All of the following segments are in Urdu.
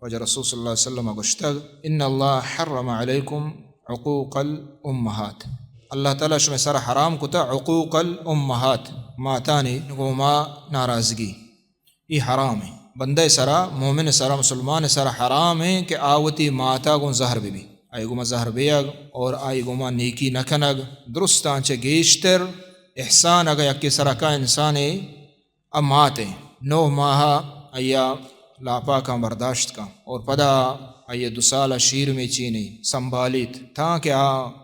وجہ رسول صلی اللہ علیہ وسلم گشتگ ان اللہ حرم علیکم عقوق الامہات، اللہ تعالیٰ شمع سر حرام کتا عقوق الامہات، ماتانی گوما ناراضگی، یہ حرام ہے بندے سرا مومن سرا مسلمان سرا حرام ہے کہ آوتی ماتا گون زہر بھی آئی گما زہر بیگ اور آئی گما نیکی نکنگ درست آنچے گیشتر احسان اگر یکی سرا کا انسان اب ماتے 9 ماہ ایا لاپا کا برداشت کا اور پدا آئیے 2 سال شیر میں چینی سنبھالیت تھا کہ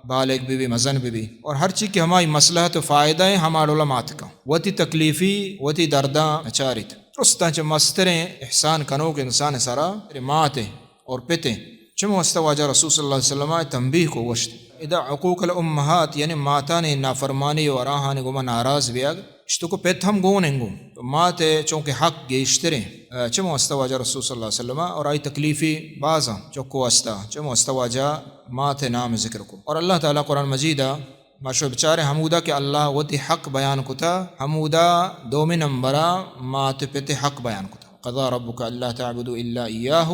بالغ بھی مزن بھی اور ہر چیز کی ہماری مصلحت و فائدہ ہے ہمارے علمات کا وتی تکلیفی وتی درداں اچارت رستاں چ مستریں احسان کنو کہ انسان سرا ماتے اور پتے چمو استواجہ رسول صلی اللہ علیہ وسلم تنبیہ کو وشت اذا عقوق الامہات یعنی ماتانے نافرمانی اور آہانے گما ناراض بیاگ اشتو کو پیت ہم گونیں گو تو ماتے چونکہ حق گیشتریں چمو استواجہ رسول صلی اللہ علیہ وسلم اور آئی تکلیفی بازاں چکو استا چمو استواجہ ماتے نام ذکر کو اور اللہ تعالیٰ قرآن مجیدہ ماشو بچارے حمودہ کہ اللہ وتی حق بیان کتا حمودہ 2 نمبرہ مات پتے حق بیان کتا قضا ربک اللہ تعبدوا الا ایاہ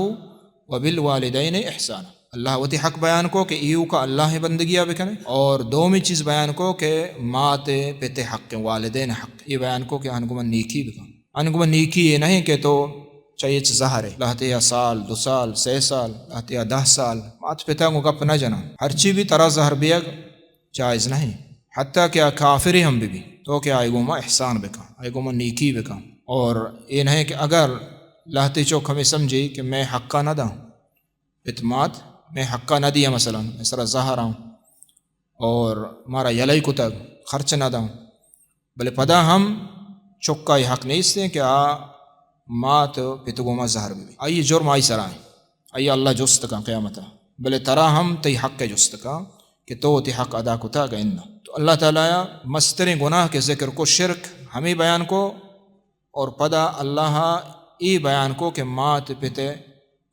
وبالوالدین احسان، اللہ وتی حق بیان کو کہ ایو کا اللہ بندگیہ بکنے اور 2 چیز بیان کو کہ مات پتے حق والدین حق، یہ بیان کو کہ انگمہ نیکی بکن انگمہ نیکی یہ نہیں کہ تو چاہیے زہر ہے لہتے سال 2 سال 6 سال لہتے 10 سال مات پتا کو گپ نہ جنا ہر چیز بھی طرح زہر بیگ جائز نہیں، حتیٰ کہ کافری ہم بھی تو کہ آئے گوما احسان بکا آئے گوما نیکی بکا اور یہ نہیں کہ اگر لاہتے چوک ہمیں سمجھی کہ میں حقہ نہ داں اعتماد میں حقہ نہ دیا مثلا میں سرا زہر آؤں اور مارا یلائی کو تک خرچ نہ داں بلے پدا ہم چوکا یہ حق نہیں سے کہ مات پتگوما زہر بھی آئیے جرم آئی سرائیں آئیے اللہ جست کا قیامتا بلے ترا ہم تی حق جست کا کہ تو تی حق ادا کتا گئننا تو اللہ تعالیٰ مستر گناہ کے ذکر کو شرک ہمیں بیان کو اور پدا اللہ ای بیان کو کہ مات پتے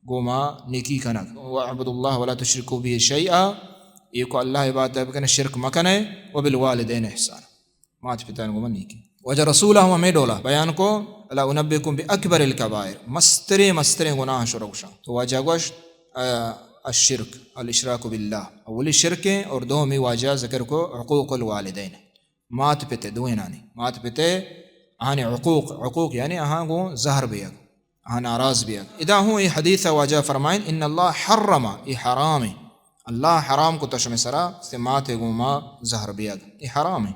گوما نیکی کنک وعبد اللہ ولا تشرکو بھی شیئا یہ کو اللہ عبادت بکنے شرک مکنے وبالوالدین احسان مات پتا گوما نیکی وجہ رسولہ ہمیں ڈولا بیان کو اللہ انبیکم باکبر الکبائر مستر گناہ شروشا تو وجہ گوشت الشرک الاشراک باللہ اولی شرکیں اور 2 واجہ ذکر کو عقوق الوالدین مات پتے 2 نانی مات پتے آنے عقوق یعنی آہاں گو زہر بیگ آہاں ناراض بیگ ادا ہوں یہ حدیث واجہ فرمائن ان اللہ حرم یہ حرام ہے اللہ حرام کو تشم سرا سے مات گو ما زہر بیگ یہ حرام ہے